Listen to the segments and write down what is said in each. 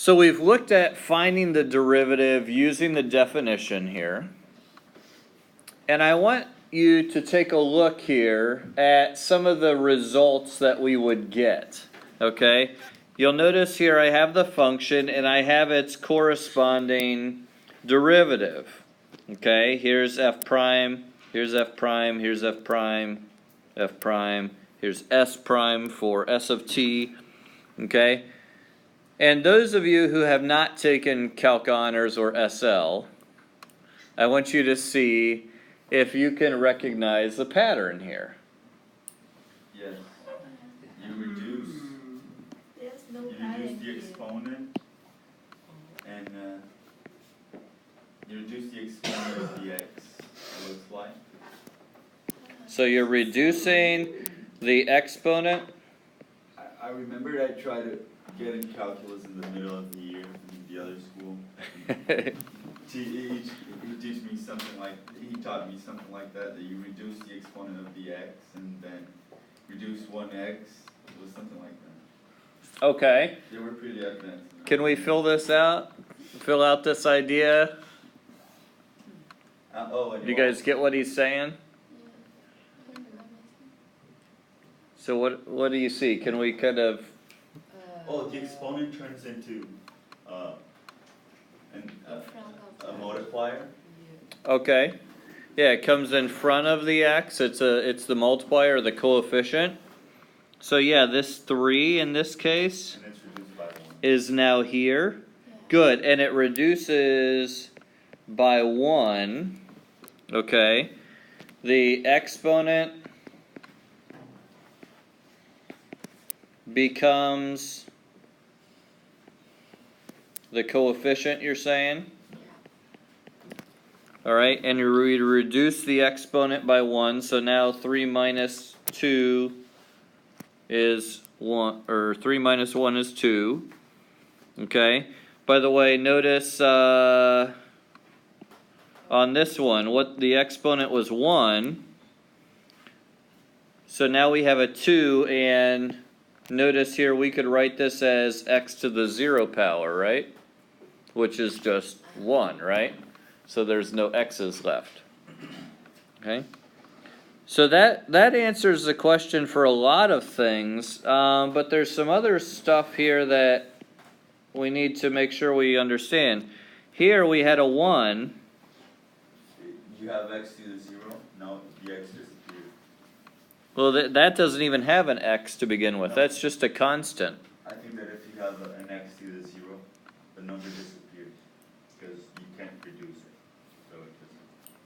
So we've looked at finding the derivative using the definition here. And I want you to take a look here at some of the results that we would get. Okay? You'll notice here I have the function and I have its corresponding derivative. Okay? Here's f prime, here's f prime, here's f prime, f prime, here's s prime for s of t. Okay? And those of you who have not taken Calc Honors or SL, I want you to see if you can recognize the pattern here. Yes. You reduce the exponent, and you reduce the exponent of the x. It looks like. So you're reducing the exponent. I remember I tried to get in calculus in the middle of the year in the other school. He taught me something like that you reduce the exponent of the x and then reduce 1x. It was something like that. Okay. They were pretty advanced. Can we fill this out? Fill out this idea? Do you guys get what he's saying? So what do you see? Can we kind of... the exponent turns into a multiplier. Okay. Yeah, it comes in front of the x. It's the multiplier, the coefficient. So yeah, this 3 in this case And it's reduced by 1. is now here. Good, and it reduces by 1. Okay. The exponent becomes the coefficient, you're saying? Alright, and you reduce the exponent by 1, so now 3 minus 2 is 1, or 3 minus 1 is 2. Okay? By the way, notice on this one, what the exponent was 1. So now we have a 2, and notice here we could write this as x to the 0 power, right? Which is just 1, right? So there's no x's left. Okay? So that answers the question for a lot of things, but there's some other stuff here that we need to make sure we understand. Here we had a 1. You have x to the 0, now the x disappears. Well, that doesn't even have an x to begin with. That's just a constant. I think that if you have an x to the 0, the number disappears because you can't reduce it. So it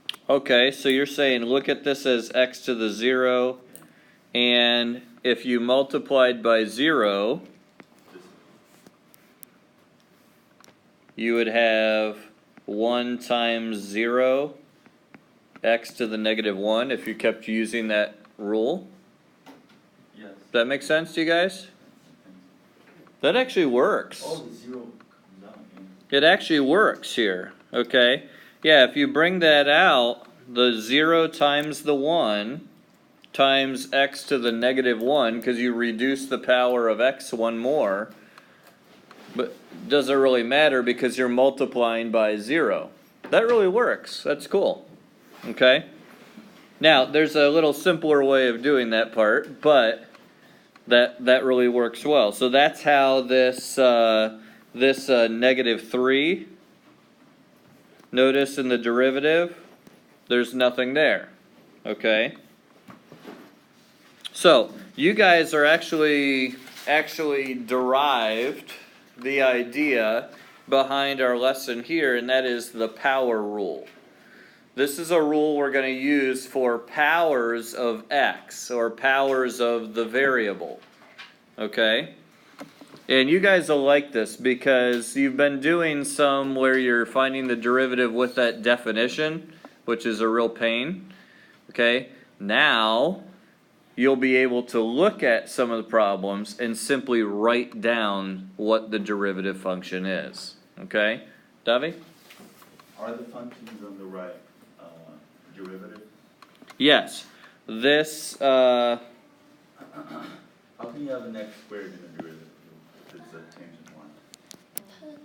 just... Okay, so you're saying look at this as x to the 0, and if you multiplied by 0, you would have 1 times 0, x to the negative 1, if you kept using that rule. Yes. Does that make sense to you guys? That actually works. Oh, the 0 comes out. It actually works here, okay? Yeah, if you bring that out, the 0 times the 1 times x to the negative 1, because you reduce the power of x 1 more, but doesn't really matter because you're multiplying by 0. That really works. That's cool. Okay? Now, there's a little simpler way of doing that part, but that really works well. So that's how this negative 3, notice in the derivative, there's nothing there. Okay? So, you guys are actually derived the idea behind our lesson here, and that is the power rule. This is a rule we're going to use for powers of x, or powers of the variable. Okay? And you guys will like this because you've been doing some where you're finding the derivative with that definition, which is a real pain. Okay? Now, you'll be able to look at some of the problems and simply write down what the derivative function is. Okay? Davi? Are the functions on the right derivative? Yes. This, How can you have an x squared in a derivative if it's a tangent line?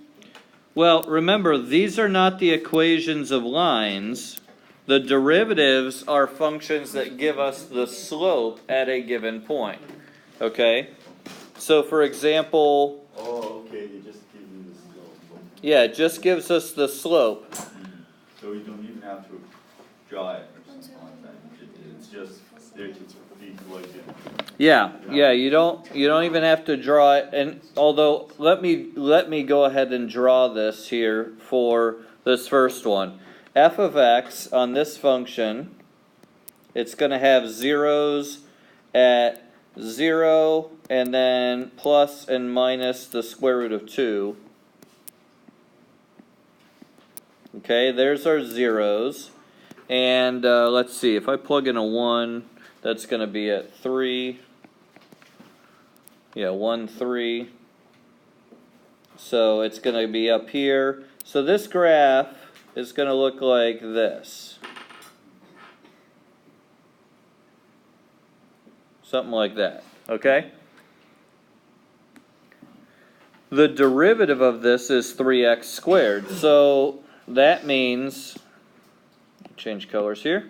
Well, remember, these are not the equations of lines. The derivatives are functions that give us the slope at a given point. Okay? So, for example, Oh, okay, it just gives you the slope. yeah, it just gives us the slope. So you don't even have to draw it or something like that. It's just there to be plugged in. Yeah, you don't even have to draw it. And although let me go ahead and draw this here for this first one. F of x on this function, it's going to have zeros at 0 and then plus and minus the square root of 2. Okay, there's our zeros. And let's see, if I plug in a 1, that's going to be at 3. Yeah, 1, 3. So it's going to be up here. So this graph is going to look like this. Something like that. Okay? The derivative of this is 3x squared. So that means, change colors here.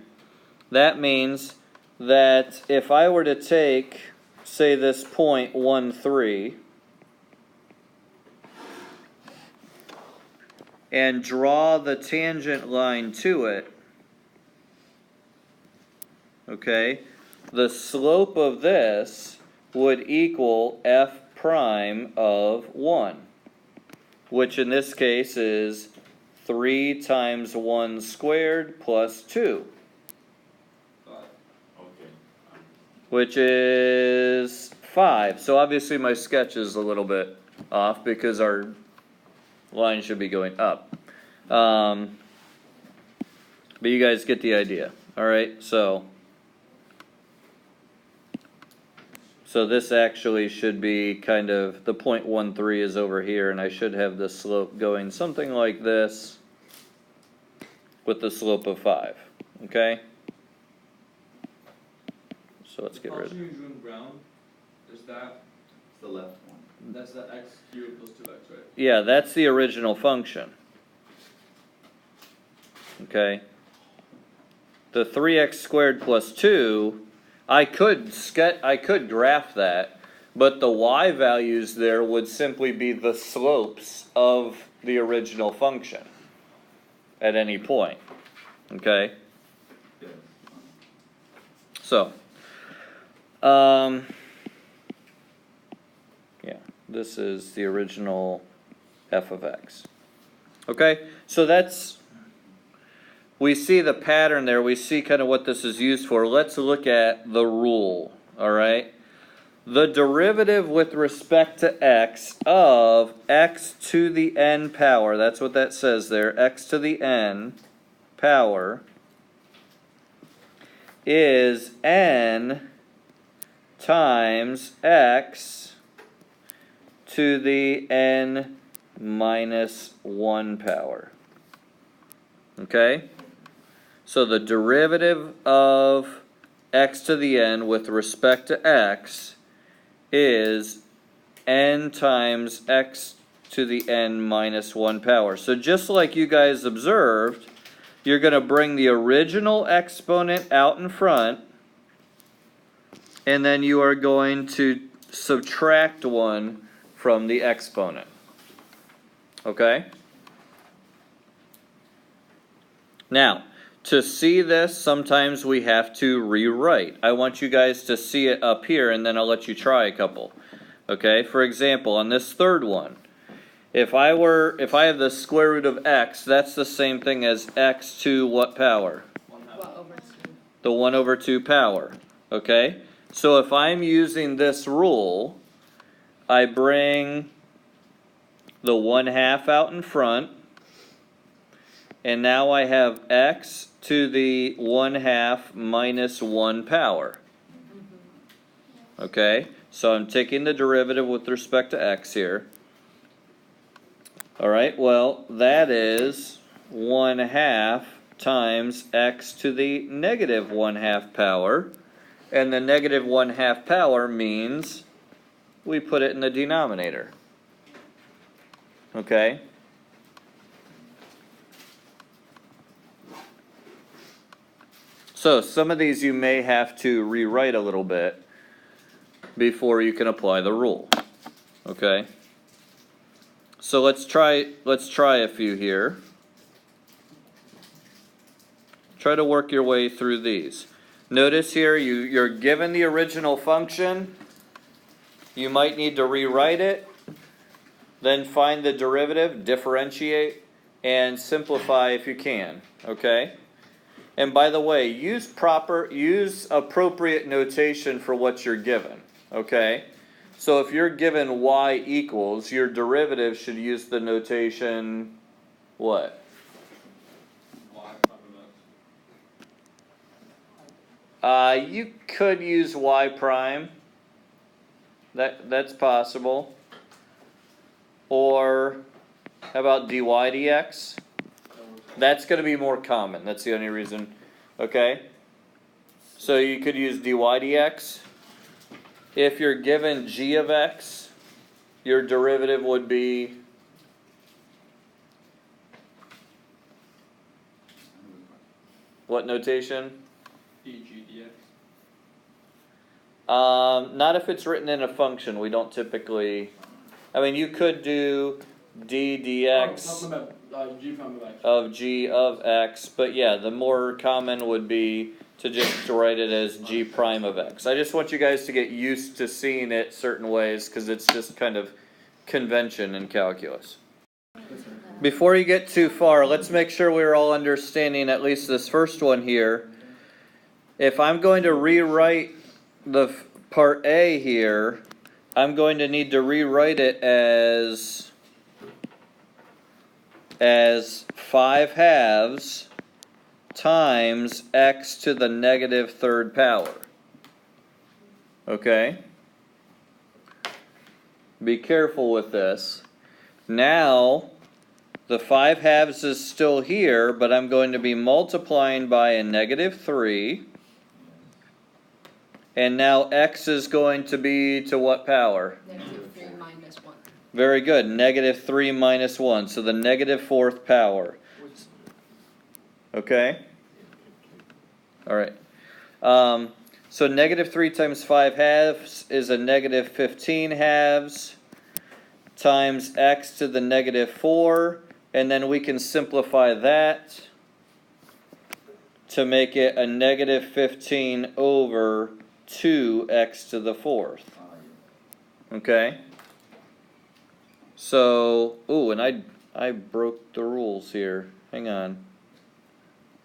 That means that if I were to take, say, this point 1, 3, and draw the tangent line to it, okay, the slope of this would equal f prime of 1, which in this case is 3 times 1 squared plus 2, which is 5. So obviously my sketch is a little bit off because our line should be going up. But you guys get the idea. Alright, so this actually should be kind of, the 0.13 is over here, and I should have the slope going something like this with the slope of 5. Okay? So let's get rid of it. The function you drew in brown, is that, It's the left one. that's the x cubed plus 2x, right? Yeah, that's the original function. Okay? The 3x squared plus 2, I could graph that, but the y values there would simply be the slopes of the original function at any point. Okay? Yes. So, yeah, this is the original f of x. Okay, so that's, we see the pattern there, we see kind of what this is used for. Let's look at the rule, all right? The derivative with respect to x of x to the n power, that's what that says there, x to the n power, is n times x to the n minus 1 power. Okay? So the derivative of x to the n with respect to x is n times x to the n minus 1 power. So just like you guys observed, you're going to bring the original exponent out in front, and then you are going to subtract 1 from the exponent. Okay? Now, to see this, sometimes we have to rewrite. I want you guys to see it up here, and then I'll let you try a couple. Okay? For example, on this third one, if I have the square root of x, that's the same thing as x to what power? 1/2. The 1 over 2 power. Okay? So if I'm using this rule, I bring the 1/2 out in front, and now I have x to the 1/2 minus 1 power. Okay? So I'm taking the derivative with respect to x here. Alright, well, that is 1/2 times x to the negative 1/2 power. And the negative 1/2 power means we put it in the denominator. Okay? So some of these you may have to rewrite a little bit before you can apply the rule. Okay? So let's try a few here. Try to work your way through these. Notice here you're given the original function. You might need to rewrite it, then find the derivative, differentiate, and simplify if you can. Okay? And by the way, use appropriate notation for what you're given. Okay? So if you're given y equals, your derivative should use the notation what? Y prime of x. You could use y prime. That's possible. Or how about dy dx? That's going to be more common. That's the only reason. Okay? So you could use dy dx. If you're given g of x, your derivative would be what notation? dg dx. Not if it's written in a function. We don't typically. I mean, you could do d dx G prime of x. of g of x, but yeah, the more common would be to just write it as g prime of x. I just want you guys to get used to seeing it certain ways because it's just kind of convention in calculus. Before you get too far, let's make sure we're all understanding at least this first one here. If I'm going to rewrite the part A here, I'm going to need to rewrite it as 5/2 times x to the negative third power. Okay? Be careful with this. Now, the 5/2 is still here, but I'm going to be multiplying by a -3. And now x is going to be to what power? -3 minus 1. Very good. -3 minus 1. So the -4th power. Okay? All right. So -3 times 5/2 is a -15/2 times x to the -4. And then we can simplify that to make it a -15 over 2x to the 4th. Okay? So, ooh, and I broke the rules here. Hang on.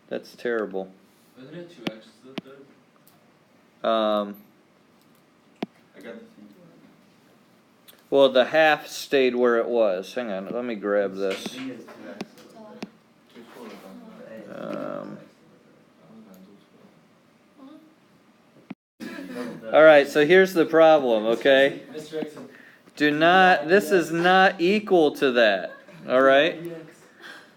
That's terrible. Isn't it 2x to the third? I got the thing. Well, the half stayed where it was. Hang on, let me grab this. All right, so here's the problem, okay? This is not equal to that, all right?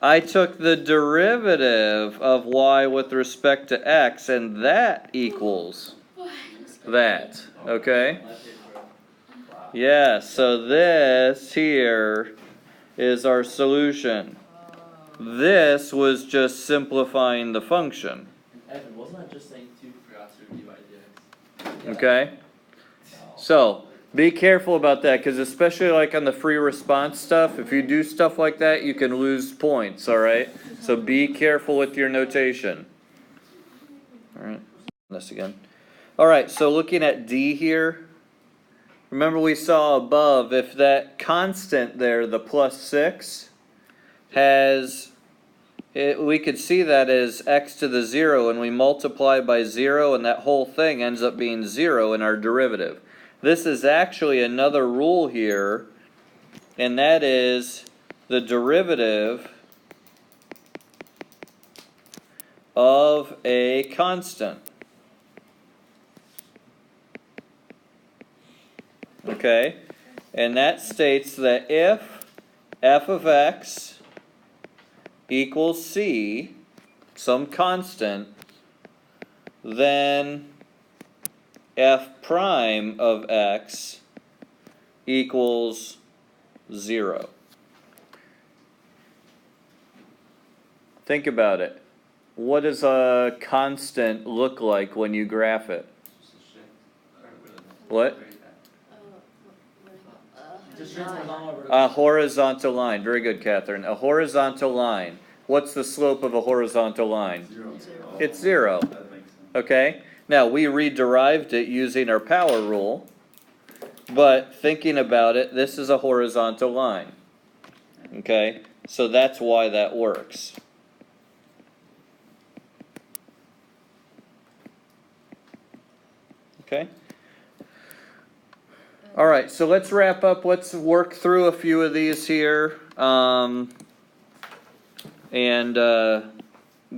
I took the derivative of y with respect to x, and that equals that, okay? Yeah, so this here is our solution. This was just simplifying the function, Evan, wasn't I just saying 2 forgot to dy dx? okay? So, be careful about that, because especially like on the free response stuff, if you do stuff like that, you can lose points, alright? So be careful with your notation. Alright, this again. Alright, so looking at D here, remember we saw above, if that constant there, the +6, we could see that as x to the 0, and we multiply by 0, and that whole thing ends up being 0 in our derivative. This is actually another rule here, and that is the derivative of a constant. Okay? And that states that if f of x equals c, some constant, then f prime of x equals 0. Think about it. what does a constant look like when you graph it? What? Just straight horizontal or vertical? A horizontal line. Very good, Catherine. A horizontal line. What's the slope of a horizontal line? 0. It's 0. That makes sense. Okay? Now, we re-derived it using our power rule, but thinking about it, this is a horizontal line. Okay? So that's why that works. Okay? All right, so let's wrap up. Let's work through a few of these here and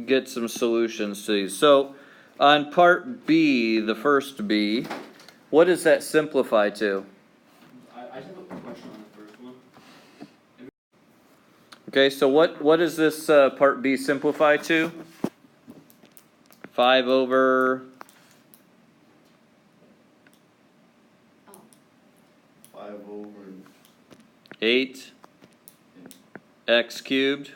get some solutions to these. So on part B, the first B, what does that simplify to? I just have a question on the first one. Okay, so what does this part B simplify to? 5 over 5 over 8 x cubed.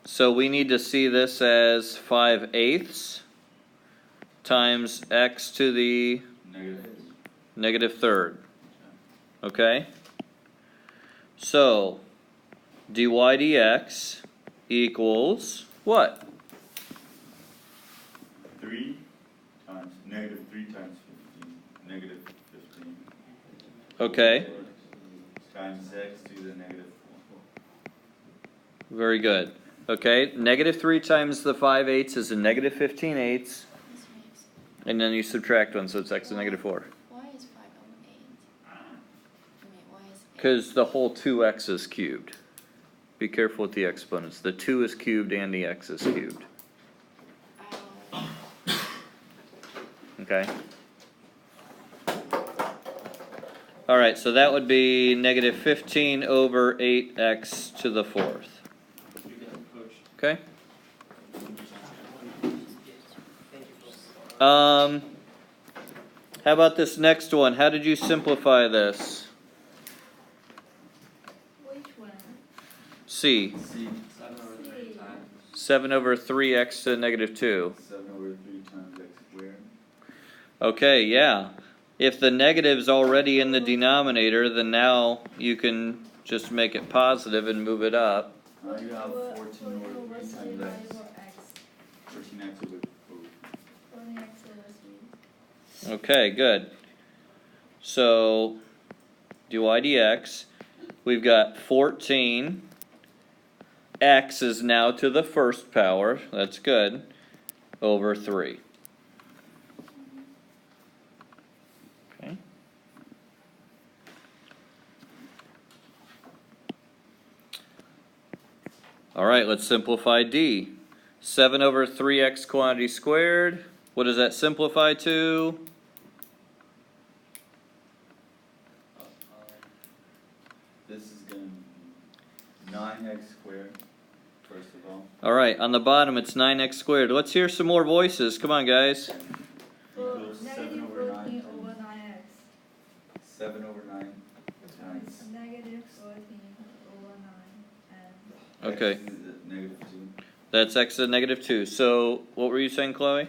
So we need to see this as 5/8 times x to the negative third. Okay? So dy dx equals what? 3 times -3 times 15, negative 15 Okay, times x to the negative 4. very good. Okay, -3 times the 5/8 is a negative 15/8, and then you subtract 1, so it's x to negative 4. Why is 5 over 8? I mean, why is 8? Because the whole 2x is cubed. Be careful with the exponents. The 2 is cubed and the x is cubed. Oh, Okay? Alright, so that would be negative 15 over 8x to the 4th. You get it, coach. Okay? How about this next one? How did you simplify this? which one? C. 7 over 3 times. 7 over 3x to the negative 2. 7 over 3 times x squared. Okay, yeah. If the negative's already in the denominator, then now you can just make it positive and move it up. Now you have 14 over 3 times x. 14x over 4. Okay, good. So, dy dx, we've got 14. X is now to the first power, that's good, over 3. Okay. All right, let's simplify D. 7 over 3x quantity squared. What does that simplify to? This is going to be 9x squared, first of all. All right, on the bottom it's 9x squared. Let's hear some more voices. Come on, guys. Equals 7 over 9 14 times over 9x. 7 over 9 times Negative 14 over 9 and Okay, x to the negative 2. that's x to the negative 2. So, what were you saying, Chloe?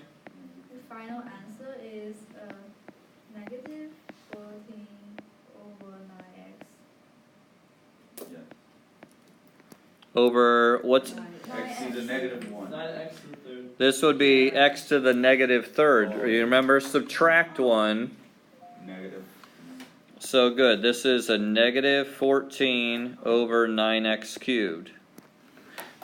the final answer is negative 14 over 9x. Yeah. Over what's X to the negative 1. 9x to the third. this would be x to the negative third. You remember, subtract 1. Negative. So good. This is a negative 14 over 9x cubed.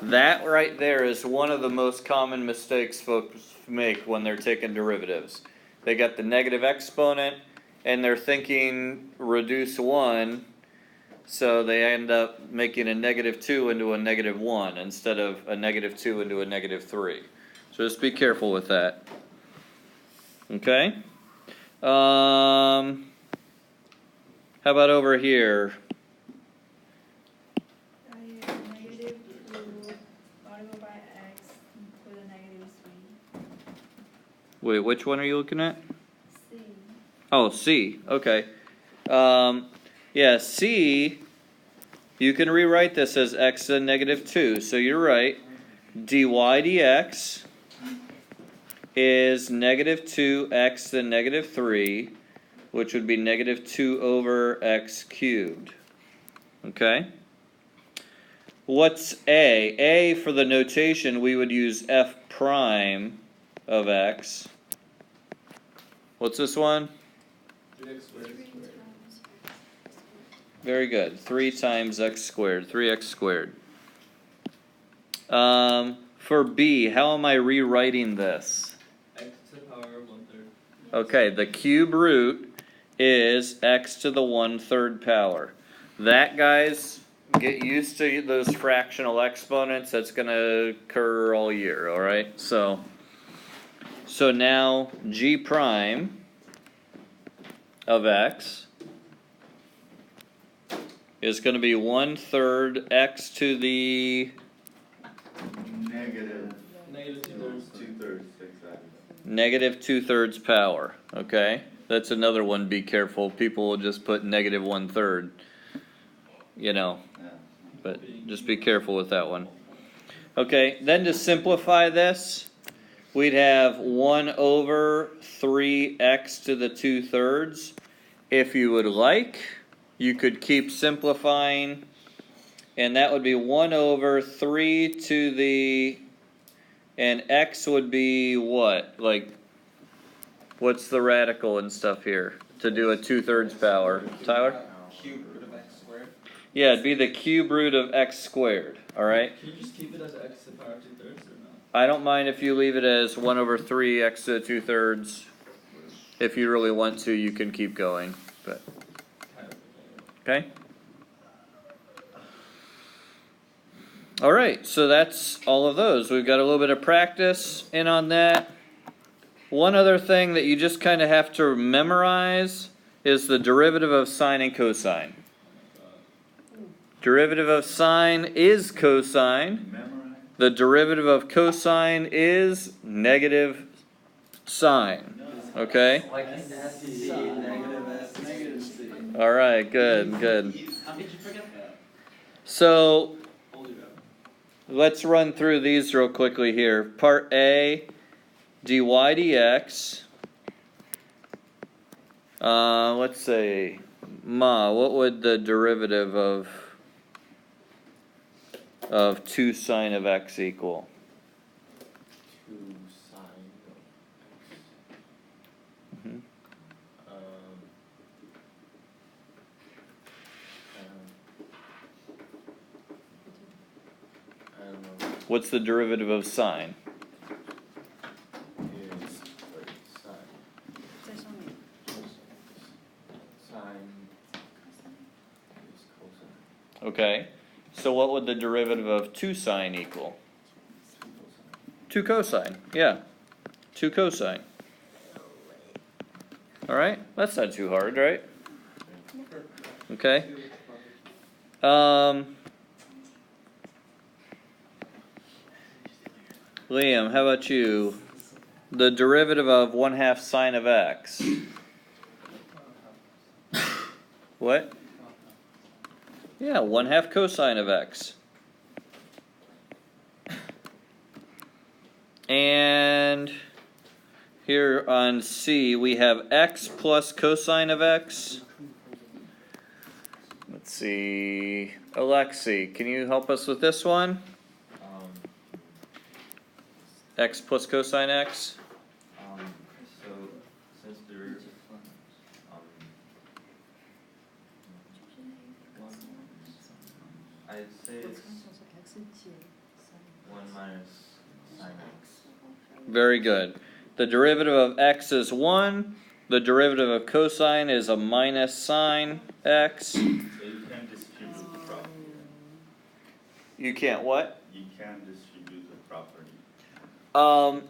That right there is one of the most common mistakes folks make when they're taking derivatives. They got the negative exponent and they're thinking reduce 1, so they end up making a negative 2 into a negative 1 instead of a negative 2 into a negative 3. So just be careful with that. Okay? How about over here? Negative 2 multiplied by x with a negative 3. Wait, which one are you looking at? C. Oh, C. Okay. Yeah, C, you can rewrite this as x to the negative 2. So you're right. dy dx is negative 2x to the negative 3, which would be negative 2 over x cubed. Okay? What's a? A, for the notation, we would use f prime of x. What's this one? 3x squared. 3 times x squared. Very good. 3 times x squared. 3x squared. For b, how am I rewriting this? X to the power of 1/3. Okay, the cube root is x to the 1/3 power. That, guys, get used to those fractional exponents. That's going to occur all year, all right? So now g prime of x is going to be 1/3 x to the Negative. Negative 2/3. 2/3, exactly. negative 2/3 power. Okay, that's another one. Be careful. People will just put negative 1/3. You know, Yeah. but just be careful with that one. Okay, then to simplify this, we'd have 1 over 3x to the 2/3. If you would like, you could keep simplifying, and that would be 1 over 3 to the, and x would be what? Like, what's the radical and stuff here to do a 2/3 power? Tyler? Cube root of x squared. Yeah, it'd be the cube root of x squared, alright? Can you just keep it as x to the power of 2/3 or not? I don't mind if you leave it as 1 over 3 x to the 2/3. If you really want to, you can keep going, but, okay? Alright, so that's all of those. We've got a little bit of practice in on that. One other thing that you just kind of have to memorize is the derivative of sine and cosine. Derivative of sine is cosine. Memorize. The derivative of cosine is negative sine. Okay? Like a nasty C, negative S, negative C. Alright, good, good. How did you forget that? So, Holy God. let's run through these real quickly here. Part A, dy dx. Let's say, what would the derivative of 2 sine of x equal? 2 sine of x. Mhm. I don't know. What's the derivative of sine? Is like sine. There's only Sine is cosine. Okay. So what would the derivative of 2 sine equal? 2 cosine. Yeah. 2 cosine. Alright? That's not too hard, right? Okay. Liam, how about you? The derivative of 1/2 sine of x. What? Yeah, 1/2 cosine of x. And here on C, we have x plus cosine of x. Let's see. Alexi, can you help us with this one? X plus cosine x? So since there, I'd say it's 1 minus sine x. Very good. The derivative of x is 1. The derivative of cosine is a minus sine x. So you can't distribute the property. You can't what? You can't distribute the property.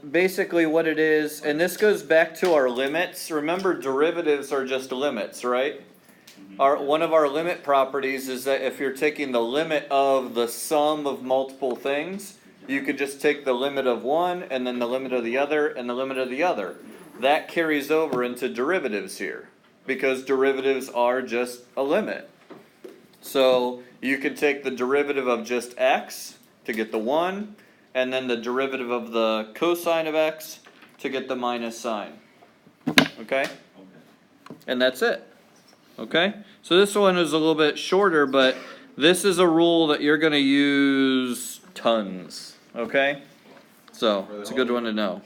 Basically what it is, and this goes back to our limits. Remember, derivatives are just limits, right? One of our limit properties is that if you're taking the limit of the sum of multiple things, you could just take the limit of one, and then the limit of the other, and the limit of the other. That carries over into derivatives here, because derivatives are just a limit. So you could take the derivative of just x to get the 1, and then the derivative of the cosine of x to get the minus sign. Okay? Okay. And that's it. Okay? So this one is a little bit shorter, but this is a rule that you're going to use tons. Okay? So, it's a good one to know.